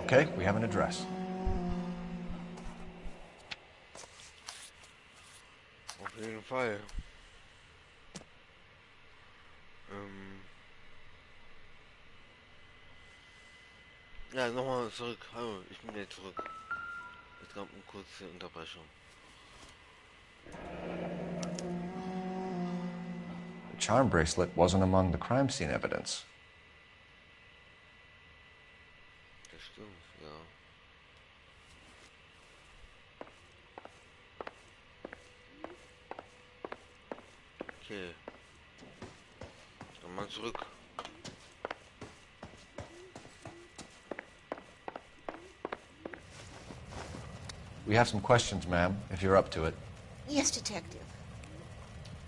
Okay, we have an address. Auf jeden Fall. Ja, nochmal zurück. Hallo, ich bin wieder zurück. Es gab eine kurze Unterbrechung. The charm bracelet wasn't among the crime scene evidence. Das stimmt, ja. Okay. Dann mal zurück. We have some questions, ma'am, if you're up to it. Yes, detective.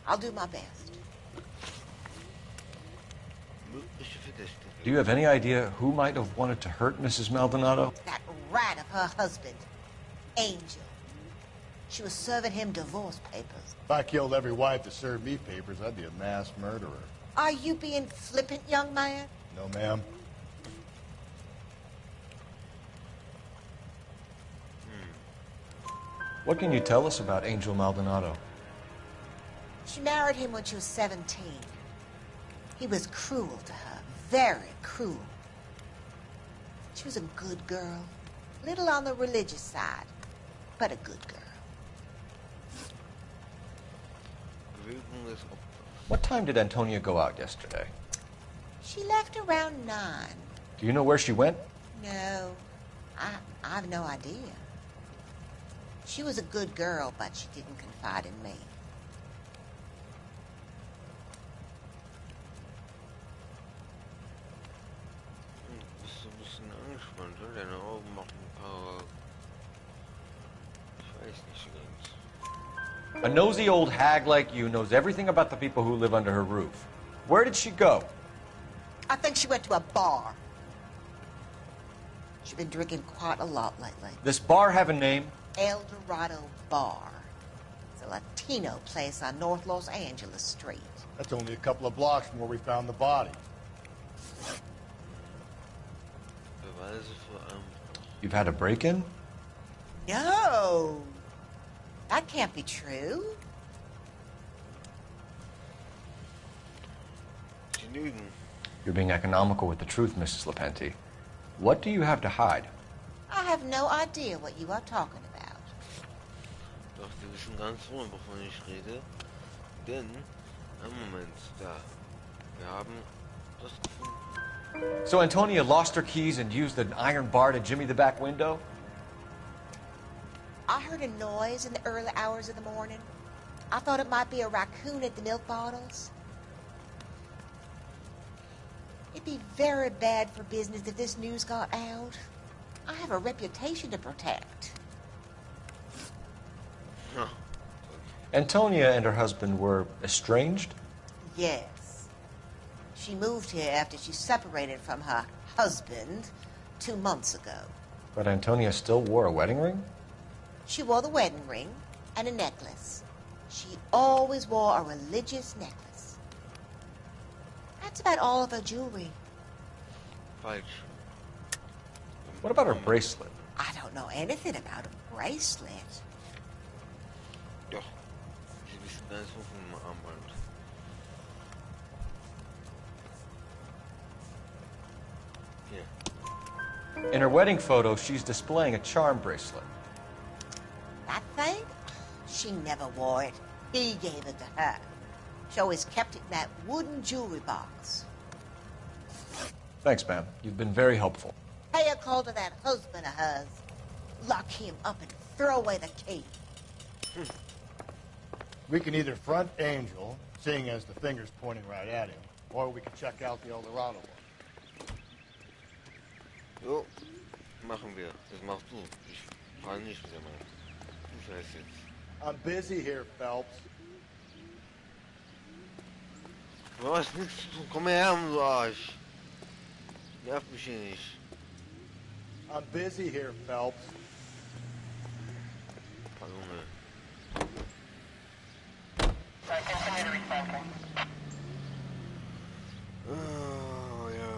I'll do my best. Do you have any idea who might have wanted to hurt Mrs. Maldonado? That rat of her husband, Angel. She was serving him divorce papers. If I killed every wife that served me papers, I'd be a mass murderer. Are you being flippant, young man? No, ma'am. What can you tell us about Angel Maldonado? She married him when she was 17. He was cruel to her, very cruel. She was a good girl, little on the religious side, but a good girl. What time did Antonia go out yesterday? She left around 9. Do you know where she went? No, I have no idea. She was a good girl, but she didn't confide in me. Bist du ein bisschen angespannt, oder? Deine Augen machen ein paar... Ich weiß nicht so ganz. A nosy old hag like you knows everything about the people who live under her roof. Where did she go? I think she went to a bar. She's been drinking quite a lot lately. This bar have a name? El Dorado Bar. It's a Latino place on North Los Angeles Street. That's only a couple of blocks from where we found the body. You've had a break-in? No! That can't be true. You're being economical with the truth, Mrs. Lepenti. What do you have to hide? I have no idea what you are talking about. Doch, wir wissen ganz wohl, wovon ich rede. Denn, einen Moment, da. Wir haben das gefunden. So Antonia lost her keys and used an iron bar to jimmy the back window? I heard a noise in the early hours of the morning. I thought it might be a raccoon at the milk bottles. It'd be very bad for business if this news got out. I have a reputation to protect. Huh. Antonia and her husband were estranged? Yes. She moved here after she separated from her husband 2 months ago. But Antonia still wore a wedding ring? She wore the wedding ring and a necklace. She always wore a religious necklace. That's about all of her jewelry. Falsch. What about her bracelet? I don't know anything about a bracelet. Doch. Sie wissen ganz so von dem Armband. Hier. In her wedding photo, she's displaying a charm bracelet. That thing? She never wore it. He gave it to her. She always kept it in that wooden jewelry box. Thanks, ma'am. You've been very helpful. Pay a call to that husband of hers. Lock him up and throw away the key. We can either front Angel, seeing as the finger's pointing right at him, or we can check out the El Dorado one. Jo, machen wir. Das machst du. Ich fahre nicht mit der Mann. Du fährst jetzt. I'm busy here, Phelps. Du hast nichts zu tun. Komm her, du Arsch. Nerv mich hier nicht. I'm busy here, Phelps. Junge. Oh, ja.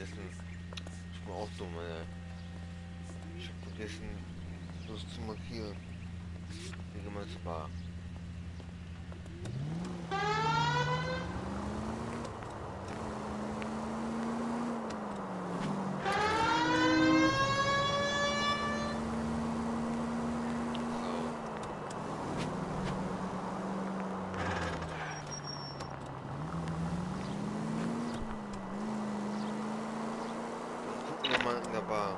vergessen. Ich bin auch dumm, Alter. Ich hab vergessen, das zu markieren. Wir gehen mal zur Bar. In der Bar.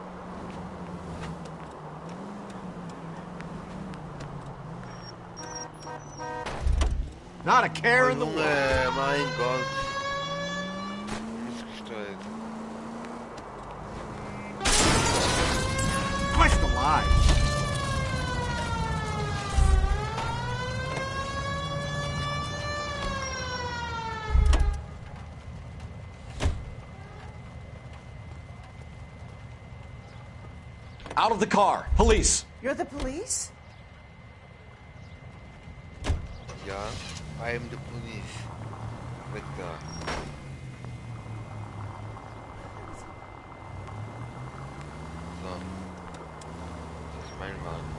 Not a care in the world. Mein Gott. Missgestellt. Christ alive. Out of the car. Police. You're the police? Ja, I am the police. Weg da. So. Das ist mein Wagen.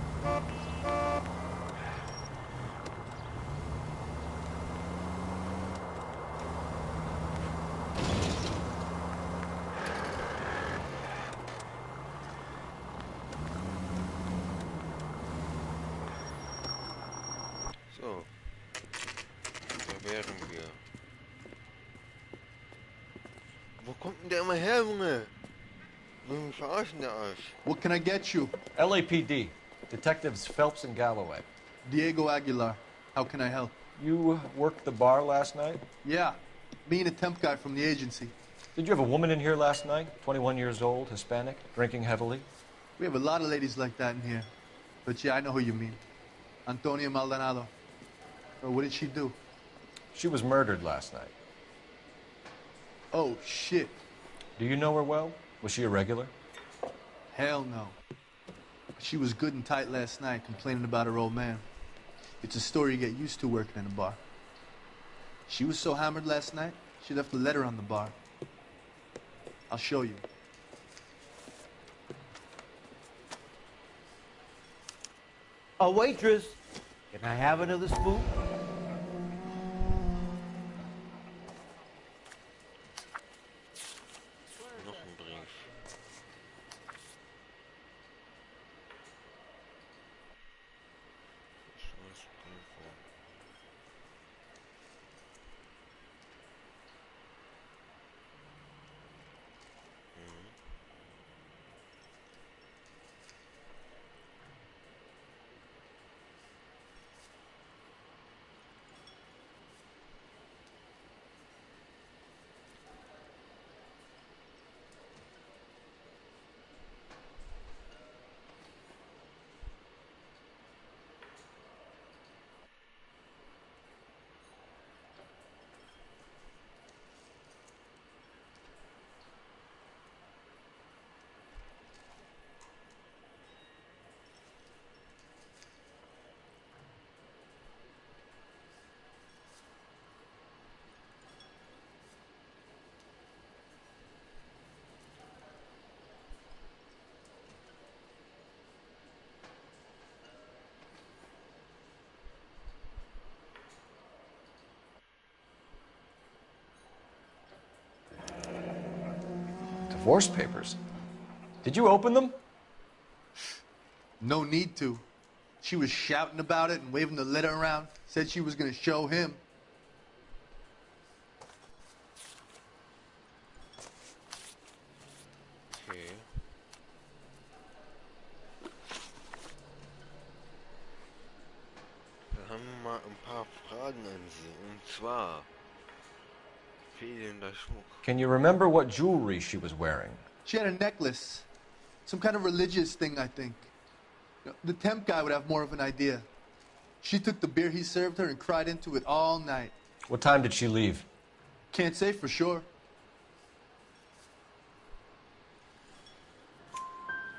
So, da wären wir. Wo kommt denn der immer her, Junge? Will mich verarschen, der Arsch. What can I get you? LAPD. Detectives Phelps and Galloway. Diego Aguilar. How can I help? You worked the bar last night? Yeah, me and a temp guy from the agency. Did you have a woman in here last night? 21 years old, Hispanic, drinking heavily? We have a lot of ladies like that in here. But yeah, I know who you mean. Antonia Maldonado. Oh, what did she do? She was murdered last night. Oh, shit. Do you know her well? Was she a regular? Hell no. She was good and tight last night, complaining about her old man. It's a story you get used to working in a bar. She was so hammered last night, she left a letter on the bar. I'll show you. A waitress, can I have another spoon? Noch ein Brief. Divorce papers. Did you open them? No need to. She was shouting about it and waving the letter around. Said she was going to show him. Okay. Dann haben wir mal ein paar Fragen an Sie. Und zwar fehlender Schmuck. Can you remember what jewelry she was wearing? She had a necklace. Some kind of religious thing, I think. You know, the temp guy would have more of an idea. She took the beer he served her and cried into it all night. What time did she leave? Can't say for sure.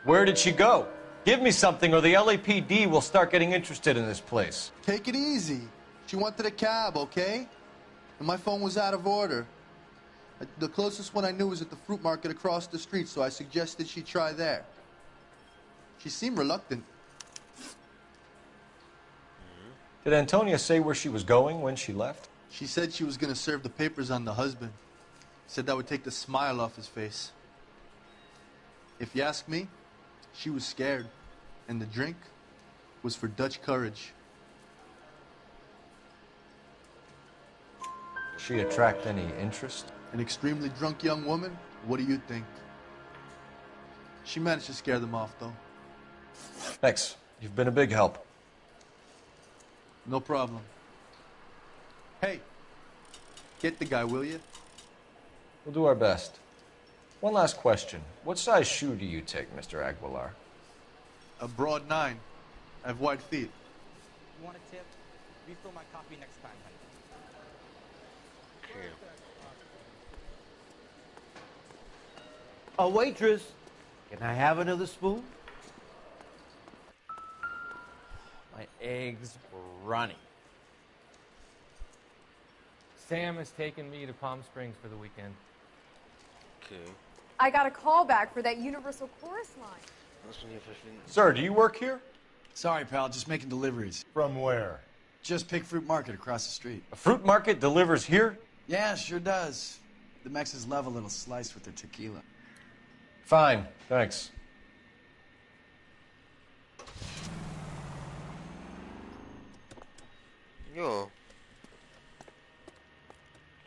Where did she go? Give me something or the LAPD will start getting interested in this place. Take it easy. She wanted a cab, okay? And my phone was out of order. The closest one I knew was at the fruit market across the street, so I suggested she try there. She seemed reluctant. Did Antonia say where she was going when she left? She said she was going to serve the papers on the husband. Said that would take the smile off his face. If you ask me, she was scared. And the drink was for Dutch courage. She attract any interest? An extremely drunk young woman? What do you think? She managed to scare them off, though. Thanks. You've been a big help. No problem. Hey, get the guy, will you? We'll do our best. One last question. What size shoe do you take, Mr. Aguilar? A broad 9. I have wide feet. You want a tip? Refill my coffee next time, honey. A waitress, can I have another spoon? My eggs were runny. Sam has taken me to Palm Springs for the weekend. Okay. I got a call back for that Universal Chorus line. Lass mich hier verschwinden. Sir, do you work here? Sorry, pal, just making deliveries. From where? Just Pig Fruit Market across the street. A fruit market delivers here? Yeah, sure does. The Mexes love a little slice with their tequila. Fine, thanks. Ja.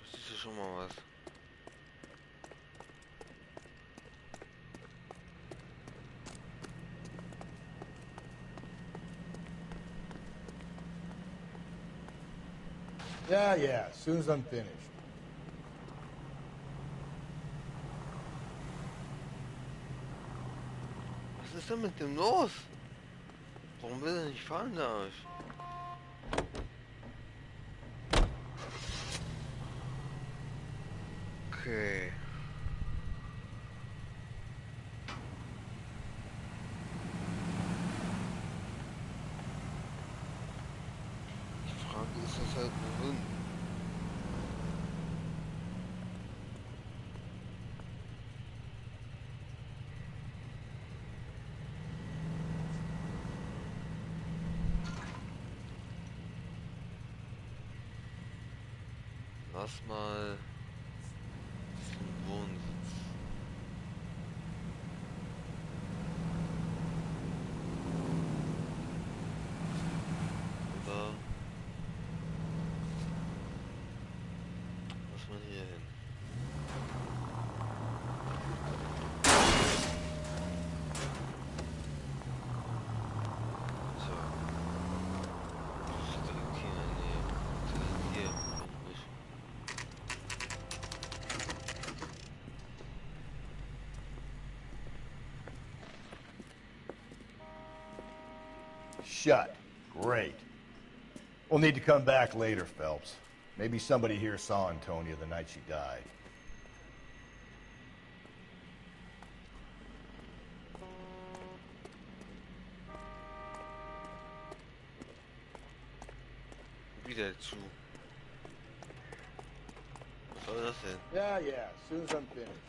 Das ist ja schon mal was. Yeah, as soon as I'm finished. Was ist denn mit dem los? Warum will er nicht fahren, der Arsch? Okay. Die Frage ist das halt wohin? Lass mal zum Wohnsitz. Oder lass mal hier hin. So. Das ist direkt hier in der Nähe. Direkt hier. Shut. Great. We'll need to come back later, Phelps. Maybe somebody here saw Antonia the night she died. Wieder zu. Was soll das denn? Yeah, as soon as I'm finished.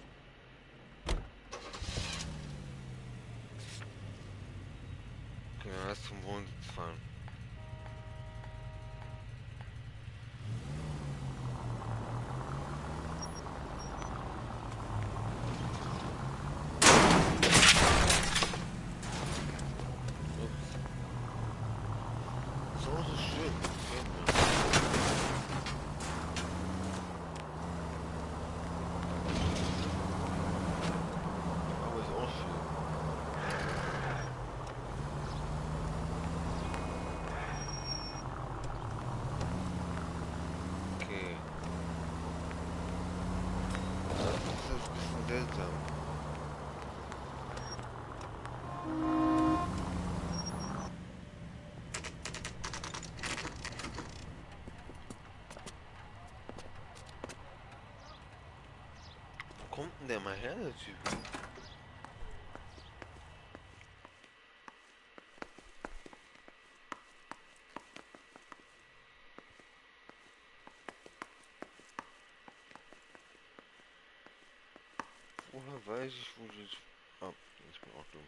Können wir erst zum Wohnsitz fahren. Ups. So ist es schön. Gefällt mir. Aber ist auch schön. Okay. Das ist ein bisschen seltsam. Wo kommt denn der mal her, der Typ? weiß ich, wo ich... Ah, ich bin auch dumm.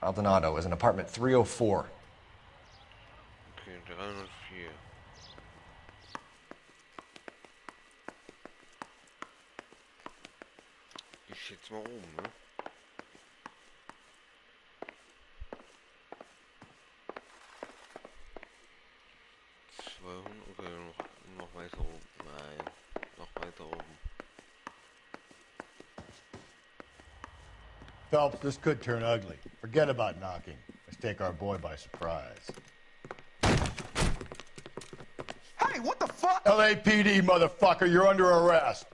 Maldonado is in apartment 304. Okay, 304. Ich schätze mal oben, ne? Okay, noch weiter oben. Nein, noch weiter oben. Phelps, this could turn ugly. Forget about knocking. Let's take our boy by surprise. Hey, what the fuck? LAPD, motherfucker, you're under arrest.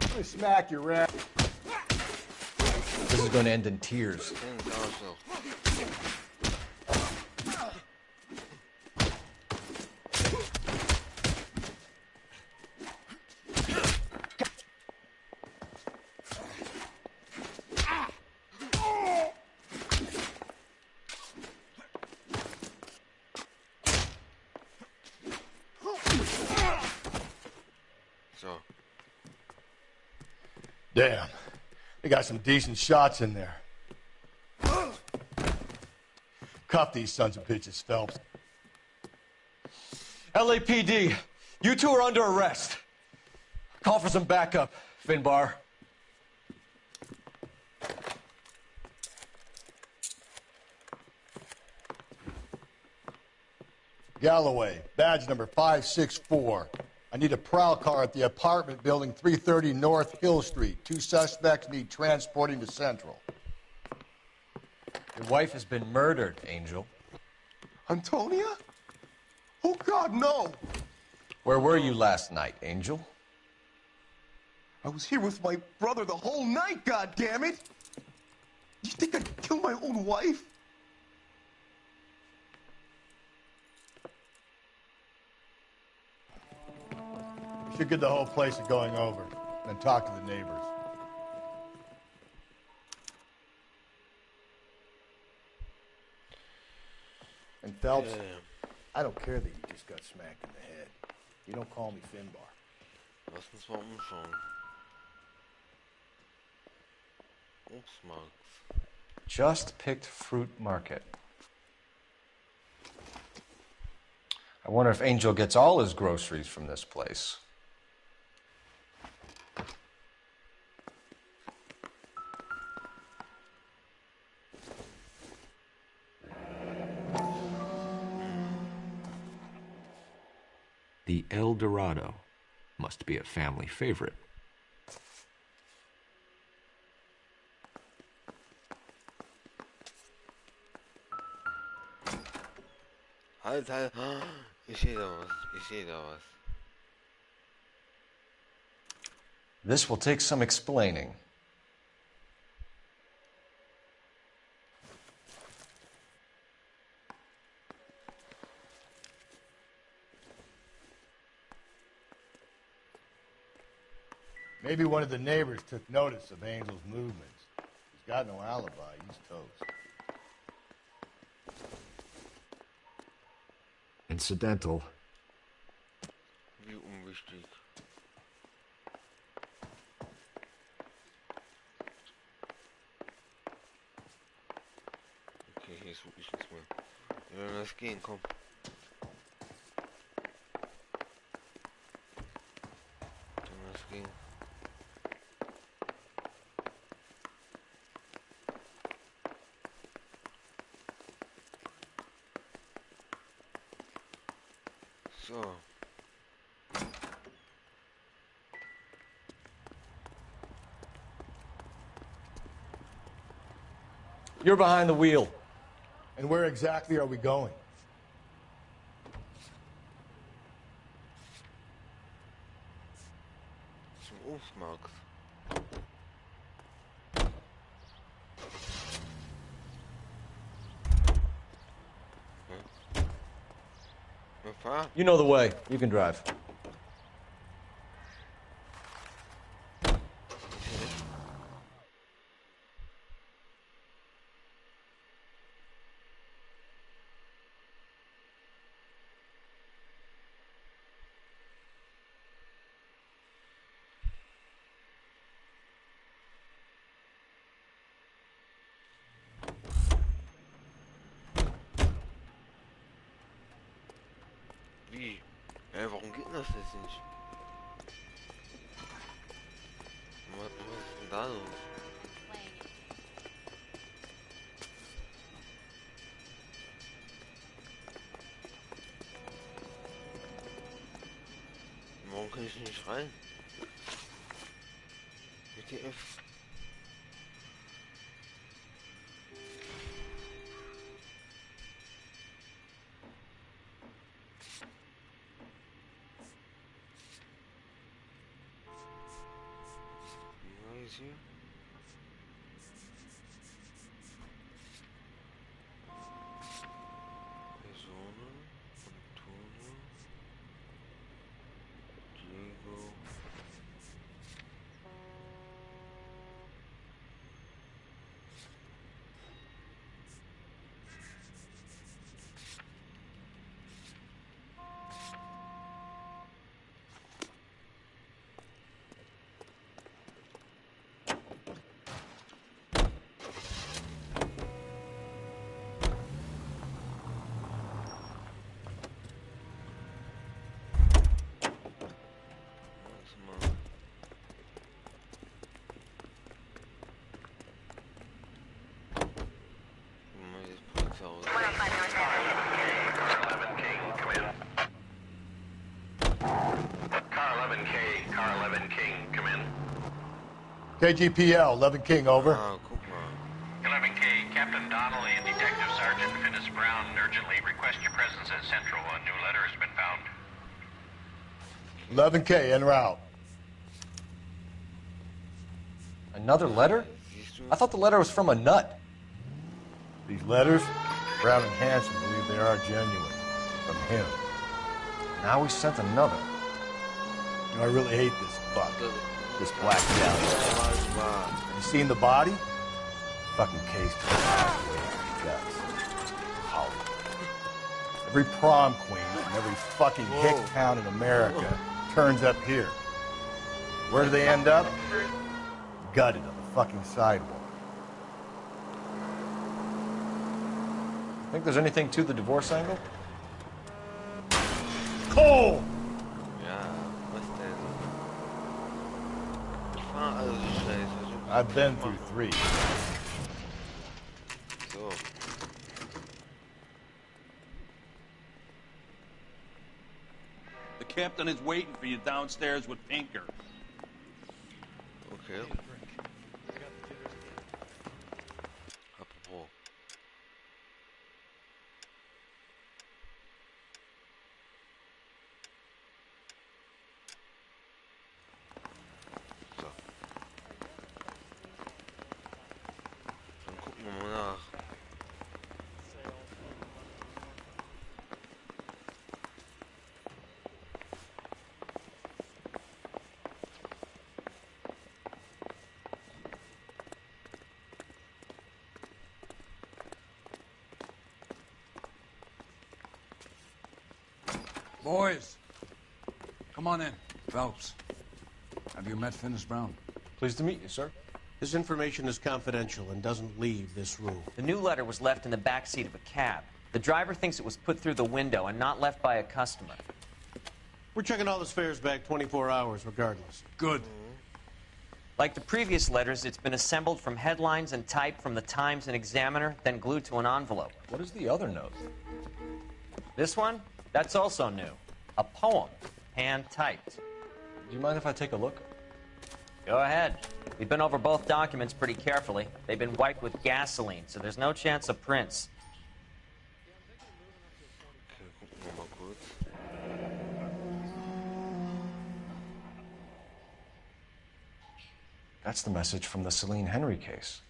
Let me smack your ass. This is going to end in tears. So. Damn. They got some decent shots in there. Cuff these sons of bitches, Phelps. LAPD, you two are under arrest. Call for some backup, Finbar. Galloway, badge number 564. I need a prowl car at the apartment building 330 North Hill Street. 2 suspects need transporting to Central. Your wife has been murdered, Angel. Antonia? Oh, God, no! Where were you last night, Angel? I was here with my brother the whole night, goddammit! You think I'd kill my own wife? We should get the whole place a going over, then talk to the neighbors. And Phelps, I don't care that you just got smacked in the head. You don't call me Finbar. Lass uns mal umschauen. Obstmarkt. Just picked fruit market. I wonder if Angel gets all his groceries from this place. The El Dorado must be a family favorite. Halt, halt. Ich sehe da was. Ich sehe da was. This will take some explaining. Maybe one of the neighbors took notice of Angel's movements. He's got no alibi. He's toast. Incidental. Wie unwichtig. Okay, hier ist wirklich nichts mehr. Wir werden das gehen, komm. Dann das gehen. So. You're behind the wheel. And where exactly are we going? Zum Obstmarkt. You know the way. You can drive. Hä, warum geht das jetzt nicht? Was ist denn da los? Warum kann ich nicht rein? WTF? Wie ist hier? Personen, Antonio, Diego. KGPL, 11 King, over. 11K, Captain Donnelly and Detective Sergeant Finis Brown urgently request your presence at Central. A new letter has been found. 11K, en route. Another letter? I thought the letter was from a nut. These letters, Brown and Hanson believe they are genuine. From him. Now we sent another. You know, I really hate this fuck. This black down. You seen the body? Fucking cased in guts. Hollywood. Every prom queen and every fucking hick town in America turns up here. Where do they end up? Gutted on the fucking sidewalk. Think there's anything to the divorce angle? Cole! I've been through 3. So. The captain is waiting for you downstairs with Pinker. Okay. Apropos. So. Dann gucken wir mal nach. Boys, come on in. Phelps, have you met Finis Brown? Pleased to meet you, sir. His information is confidential and doesn't leave this room. The new letter was left in the back seat of a cab. The driver thinks it was put through the window and not left by a customer. We're checking all his fares back 24 hours regardless. Good. Like the previous letters, it's been assembled from headlines and type from the Times and Examiner, then glued to an envelope. What is the other note? This one? That's also new. A poem, hand-typed. Do you mind if I take a look? Go ahead. We've been over both documents pretty carefully. They've been wiped with gasoline, so there's no chance of prints. That's the message from the Celine Henry case.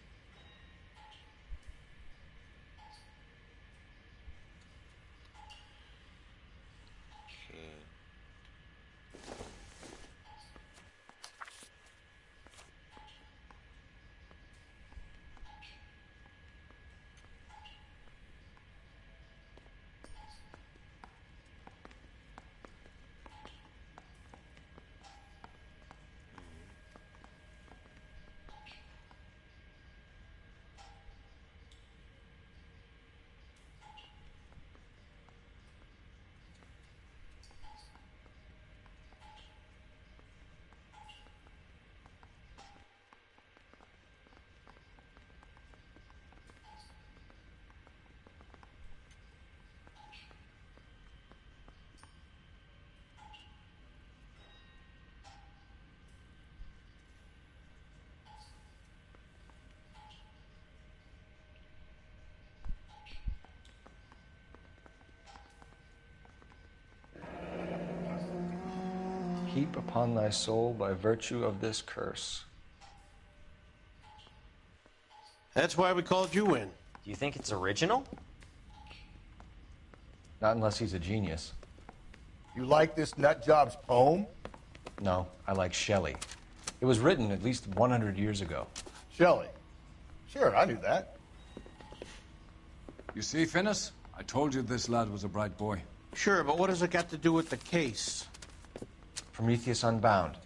heap upon thy soul by virtue of this curse. That's why we called you in. Do you think it's original? Not unless he's a genius. You like this nutjob's poem? No, I like Shelley. It was written at least 100 years ago. Shelley? Sure, I knew that. You see, Finnis? I told you this lad was a bright boy. Sure, but what has it got to do with the case? Prometheus Unbound.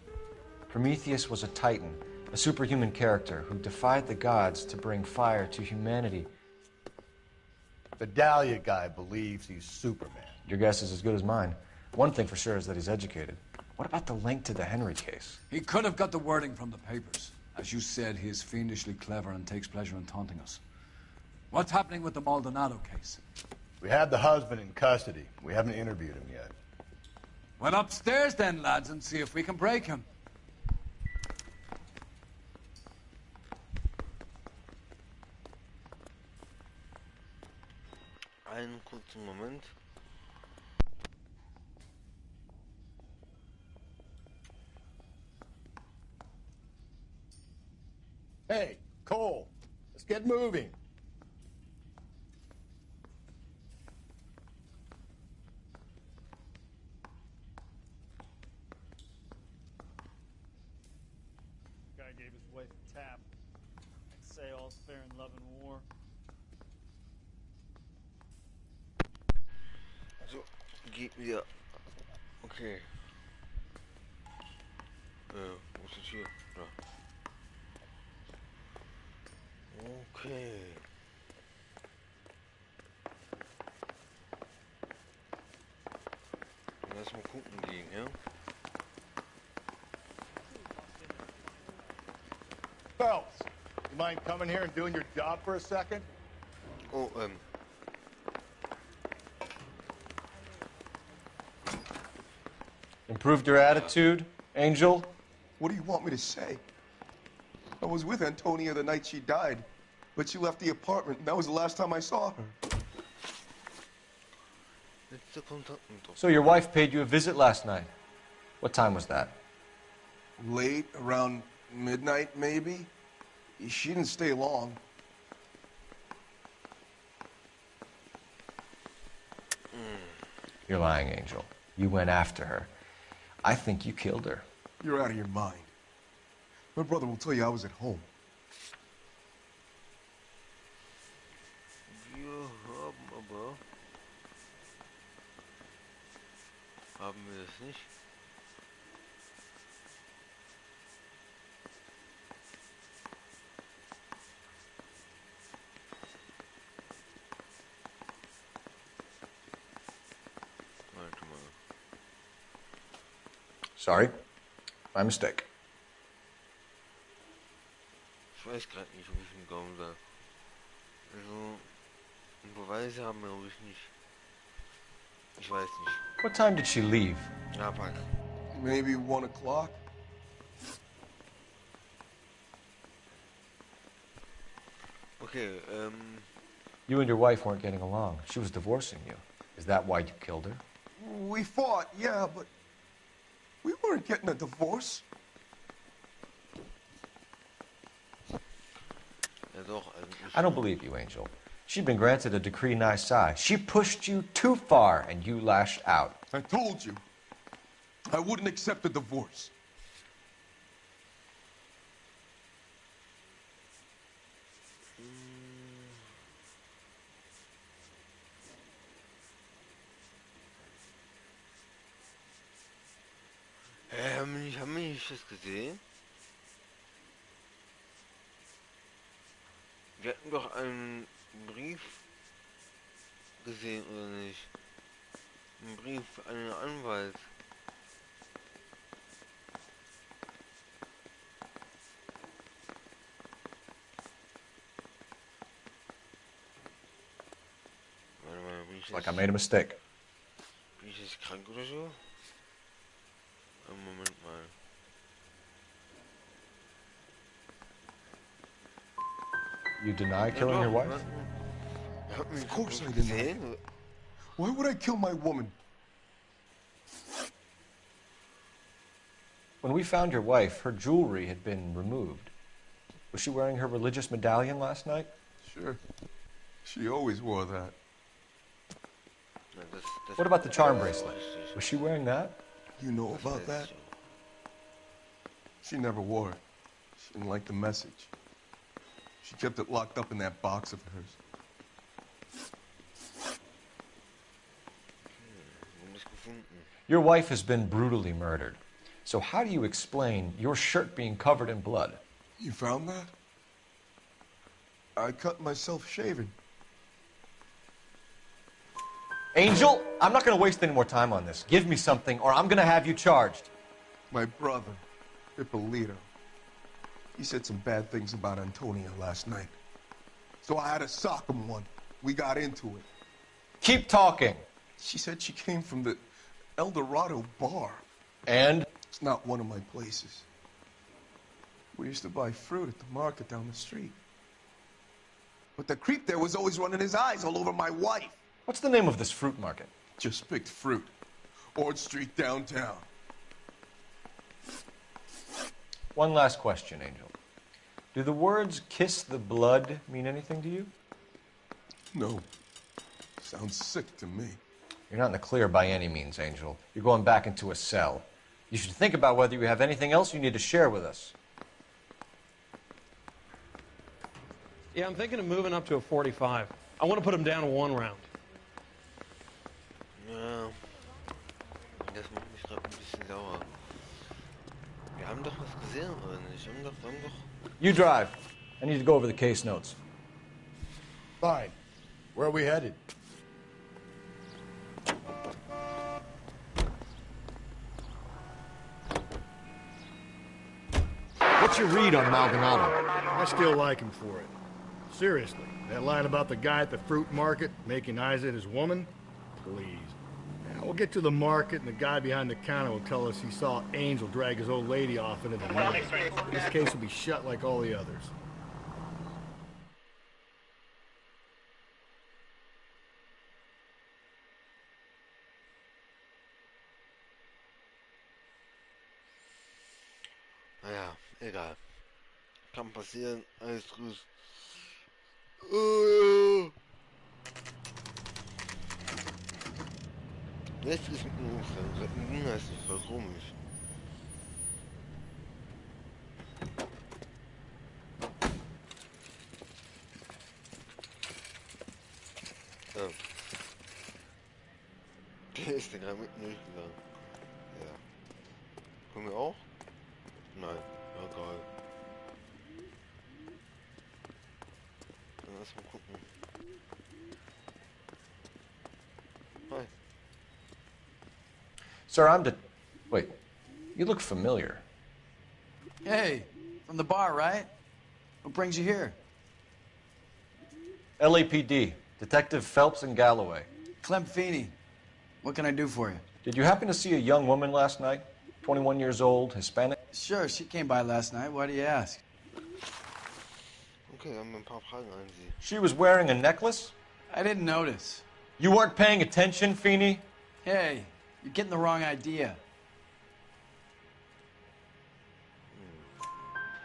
Prometheus was a titan, a superhuman character who defied the gods to bring fire to humanity. The Dahlia guy believes he's Superman. Your guess is as good as mine. One thing for sure is that he's educated. What about the link to the Henry case? He could have got the wording from the papers. As you said, he is fiendishly clever and takes pleasure in taunting us. What's happening with the Maldonado case? We have the husband in custody. We haven't interviewed him yet. Well, upstairs then, lads, and see if we can break him. Einen kurzen Moment. Hey, Cole, let's get moving. Guy gave his wife a tap and say all's fair in love and war. So, geht wieder. Okay. Wo ist das hier? Da. Okay. Dann lass mal gucken gehen, ja? Phelps, you mind coming here and doing your job for a second? Oh, Improved your attitude, Angel? What do you want me to say? I was with Antonia the night she died, but she left the apartment, and that was the last time I saw her. So your wife paid you a visit last night. What time was that? Late, around midnight, maybe? She didn't stay long. You're lying, Angel. You went after her. I think you killed her. You're out of your mind. My brother will tell you I was at home. Haben wir das nicht? Warte mal. Sorry. My mistake. Ich weiß gerade nicht, ob ich einen Gaumen da. Also, Beweise haben wir, glaube ich, nicht. Ich weiß nicht. What time did she leave? Ja, pack. Maybe 1 o'clock. Okay, You and your wife weren't getting along. She was divorcing you. Is that why you killed her? We fought, yeah, but we weren't getting a divorce. Ja, doch, I don't believe you, Angel. She'd been granted a decree nisi. She pushed you too far, and you lashed out. I told you. I wouldn't accept a divorce. Haben wir nicht das gesehen? Wir hatten doch einen Brief gesehen, oder nicht? Ein Brief an den Anwalt. Warte mal, bin ich Like I made a mistake. Bin ich jetzt krank oder so? Einen Moment mal. You deny killing your wife? Of course I didn't. Why would I kill my woman? When we found your wife, her jewelry had been removed. Was she wearing her religious medallion last night? Sure. She always wore that. What about the charm bracelet? Was she wearing that? You know about that? She never wore it. She didn't like the message. She kept it locked up in that box of hers. Your wife has been brutally murdered. So how do you explain your shirt being covered in blood? You found that? I cut myself shaving. Angel, I'm not going to waste any more time on this. Give me something or I'm going to have you charged. My brother, Ippolito, he said some bad things about Antonia last night. So I had to sock him one. We got into it. Keep talking. She said she came from the El Dorado bar. And? It's not one of my places. We used to buy fruit at the market down the street. But the creep there was always running his eyes all over my wife. What's the name of this fruit market? Just picked fruit. Ord Street downtown. One last question, Angel. Do the words kiss the blood mean anything to you? No. Sounds sick to me. You're not in the clear by any means, Angel. You're going back into a cell. You should think about whether you have anything else you need to share with us. Yeah, I'm thinking of moving up to a 45. I want to put him down to 1 round. Ja, das macht mich gerade ein bisschen sauer. Wir haben doch was gesehen, oder nicht? Wir haben doch... You drive. I need to go over the case notes. Fine. Where are we headed? What's your read on Maldonado? I still like him for it. Seriously, that line about the guy at the fruit market making eyes at his woman? Please. Now, we'll get to the market and the guy behind the counter will tell us he saw Angel drag his old lady off into the night. This case will be shut like all the others. Naja, egal. Kann passieren, alles gut. Jetzt ist mit dem Ostern. Das ist voll komisch. Ja. Der ist ja gerade mitten durchgegangen. Ja. Kommen wir auch? Nein, egal. Dann lass mal gucken. Hi. Sir, Wait, you look familiar. Hey, from the bar, right? What brings you here? LAPD, Detective Phelps and Galloway. Clem Feeney. What can I do for you? Did you happen to see a young woman last night? 21 years old, Hispanic? Sure, she came by last night. Why do you ask? Okay, haben wir ein paar Fragen an Sie. She was wearing a necklace? I didn't notice. You weren't paying attention, Feeney? Hey, you're getting the wrong idea.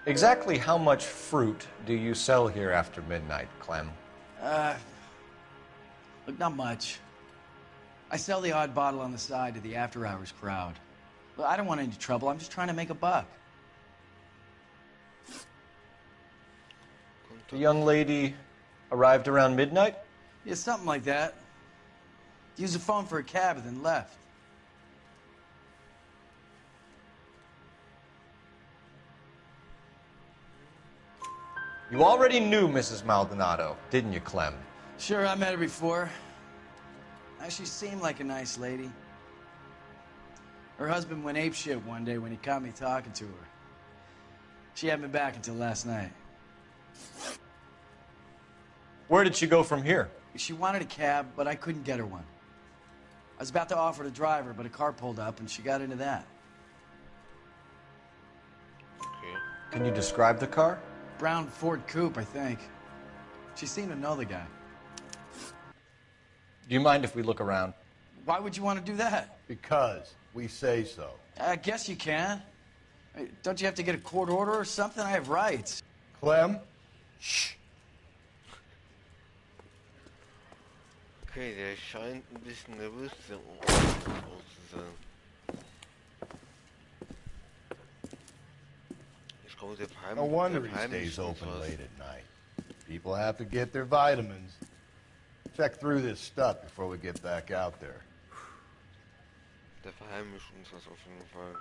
Exactly how much fruit do you sell here after midnight, Clem? Look, not much. I sell the odd bottle on the side to the after-hours crowd. Look, I don't want any trouble. I'm just trying to make a buck. The young lady arrived around midnight? Yeah, something like that. Used the phone for a cab and then left. You already knew Mrs. Maldonado, didn't you, Clem? Sure, I met her before. She seemed like a nice lady. Her husband went apeshit one day when he caught me talking to her. She had me back until last night. Where did she go from here? She wanted a cab, but I couldn't get her one. I was about to offer to drive her, but a car pulled up and she got into that. Okay. Can you describe the car? Brown Ford Coupe, I think. She seemed to know the guy. Do you mind if we look around? Why would you want to do that? Because we say so. I guess you can. Hey, don't you have to get a court order or something? I have rights. Clem? Shh. Okay, der scheint ein bisschen nervös zu sein. Ich glaube, der Palm. No wonder he stays open late at night. People have to get their vitamins. Check through this stuff before we get back out there. Der verheimlicht uns was auf jeden Fall.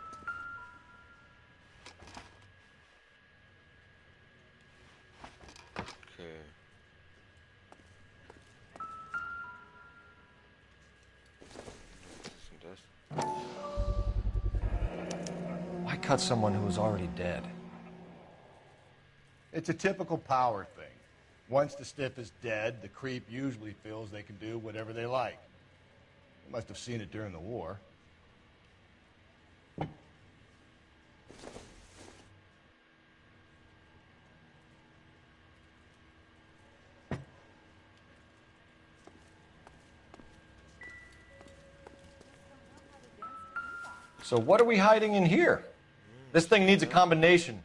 Okay. Was ist denn das? Why cut someone who was already dead? It's a typical power thing. Once the stiff is dead, the creep usually feels they can do whatever they like. You must have seen it during the war. So what are we hiding in here? This thing needs a combination.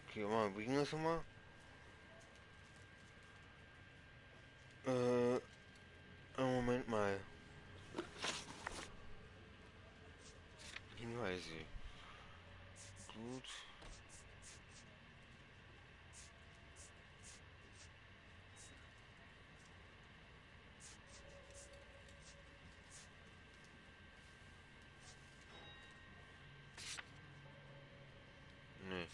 Okay, mal, wie ging das nochmal? Moment mal. Hinweise. Gut. Nee.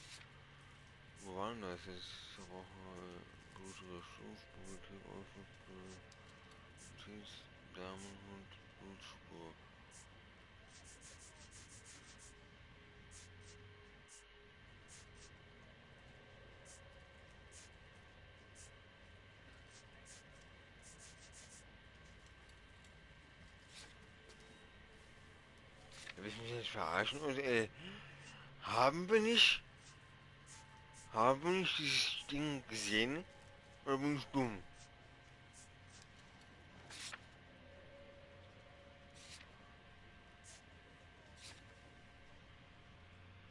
Wo war denn das jetzt? Da brauchen wir blutige Stumpfpolitik, Notiz, Damenhund, Blutspur. Willst du mich nicht verarschen? Und haben wir nicht dieses Ding gesehen? Oder bin ich dumm?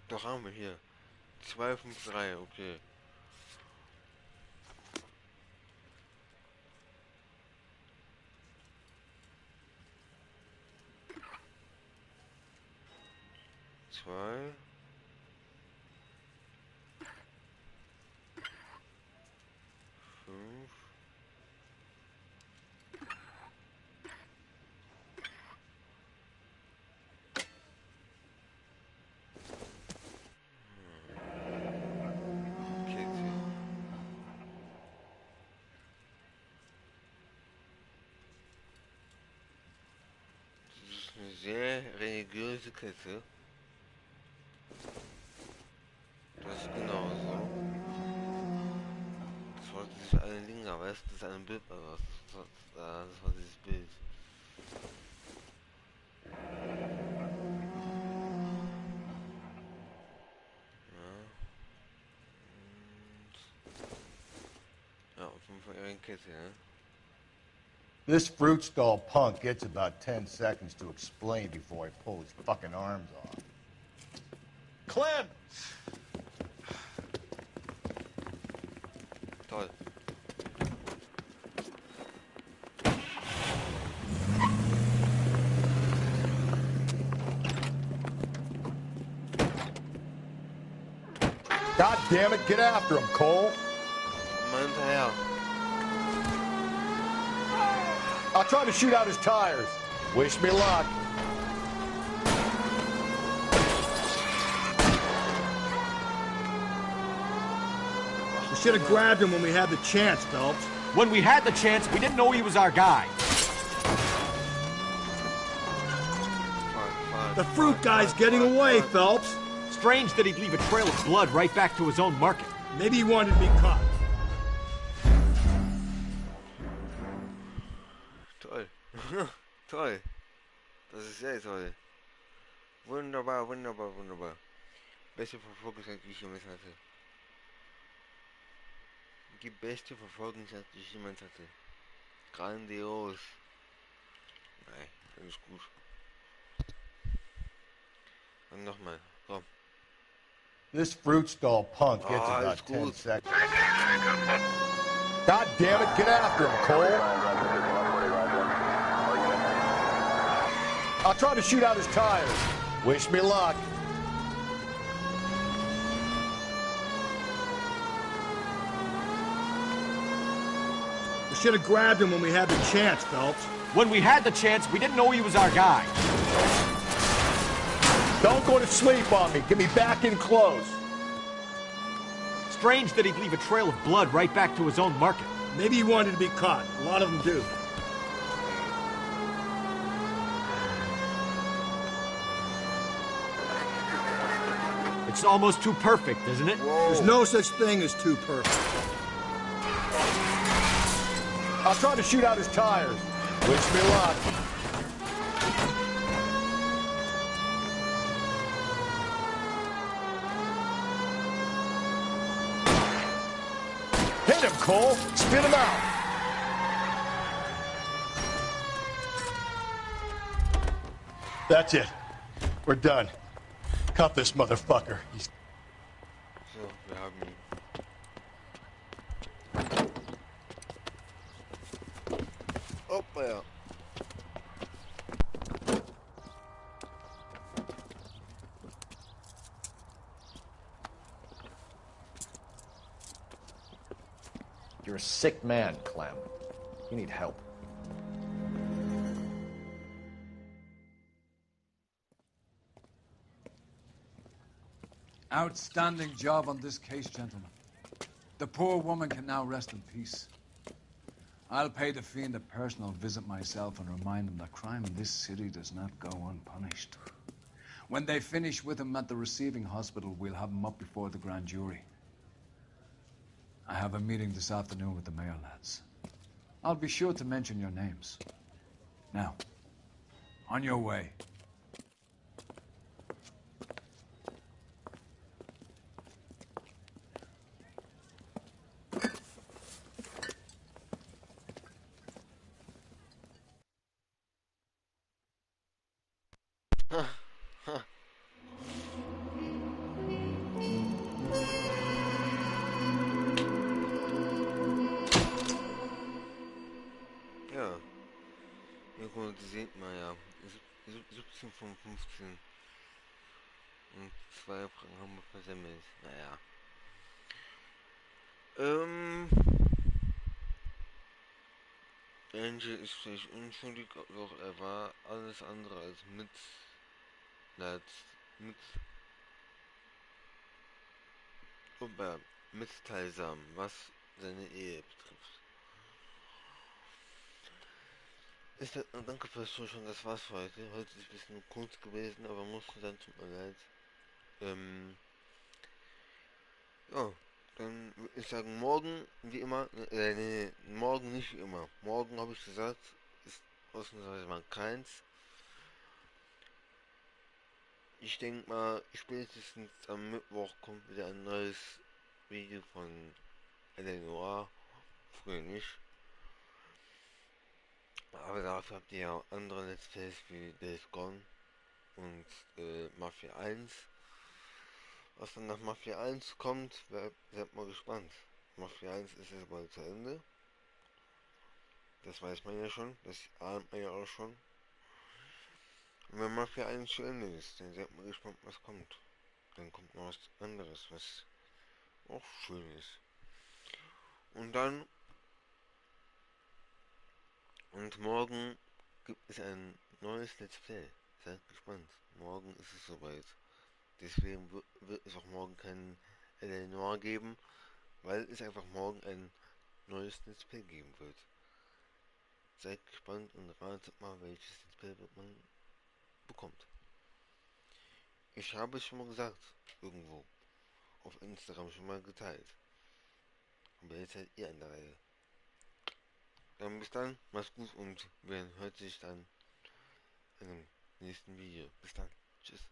Doch haben wir hier. 253, okay. Zwei. Fünf. Kette. Das ist eine sehr religiöse Kette. Das ist genau so. Das war dieses eine Ding, aber das ist ein Bild, aber das war dieses Bild. Ja, auf jeden Fall ihre Kette, ne? This fruit stall punk gets about 10 seconds to explain before I pull his fucking arms off. Clem! Toll. God damn it, get after him, Cole. Mal hinterher. I'll try to shoot out his tires. Wish me luck. We should have grabbed him when we had the chance, Phelps. When we had the chance, we didn't know he was our guy. The fruit guy's getting away, Phelps. Strange that he'd leave a trail of blood right back to his own market. Maybe he wanted to be caught. Toll. Toll. Das ist sehr toll. Wunderbar, wunderbar, wunderbar. Beste Verfolgungsjagd, die ich jemals hatte. Die beste Verfolgungsjagd, die ich jemals hatte. Grandios. Nein, finde ich gut. Und nochmal. Komm. This fruit stall punk gets Ah, about ist 10 gut. seconds. God damn it, get after him, Cole. I'll try to shoot out his tires. Wish me luck. We should have grabbed him when we had the chance, Phelps. When we had the chance, we didn't know he was our guy. Don't go to sleep on me. Get me back in close. Strange that he'd leave a trail of blood right back to his own market. Maybe he wanted to be caught. A lot of them do. It's almost too perfect, isn't it? Whoa. There's no such thing as too perfect. I'll try to shoot out his tires. Wish me luck. Hit him, Cole. Spin him out. That's it. We're done. Cuff this motherfucker. He's... So, wir haben ihn. Hoppa, ja. You're a sick man, Clem. You need help. Outstanding job on this case, gentlemen. The poor woman can now rest in peace. I'll pay the fiend a personal visit myself and remind him that crime in this city does not go unpunished. When they finish with him at the receiving hospital, we'll have him up before the grand jury. I have a meeting this afternoon with the mayor lads. I'll be sure to mention your names. Now, on your way. Ja. Ja, guck mal, die seht mal, ja. 17 von 15. Und 2 Fragen haben wir versemmelt. Naja. Angel ist vielleicht unschuldig, doch er war alles andere als mitteilsam, was seine Ehe betrifft. Danke fürs Zuschauen, das war's für heute. Heute ist ein bisschen kurz gewesen, aber musste dann, tut mir leid. Ja, dann würde ich sagen, morgen wie immer, nee, morgen nicht wie immer. Morgen habe ich gesagt, ist ausnahmsweise mal keins. Ich denke mal, spätestens am Mittwoch kommt wieder ein neues Video von Noire. Früher nicht. Aber dafür habt ihr ja auch andere Let's Plays wie Days Gone und Mafia 1. Was dann nach Mafia 1 kommt, seid mal gespannt. Mafia 1 ist jetzt bald zu Ende. Das weiß man ja schon, das ahnt man ja auch schon. Und wenn Mafia 1 zu Ende ist, dann seid mal gespannt, was kommt. Dann kommt noch was anderes, was auch schön ist. Und morgen gibt es ein neues Let's Play. Seid gespannt. Morgen ist es soweit. Deswegen wird es auch morgen keinen Noire geben, weil es einfach morgen ein neues Let's Play geben wird. Seid gespannt und ratet mal, welches Let's Play man bekommt. Ich habe es schon mal gesagt, irgendwo auf Instagram schon mal geteilt. Aber jetzt seid ihr an der Reihe. Dann bis dann, macht's gut und wir hören sich dann in dem nächsten Video. Bis dann, tschüss.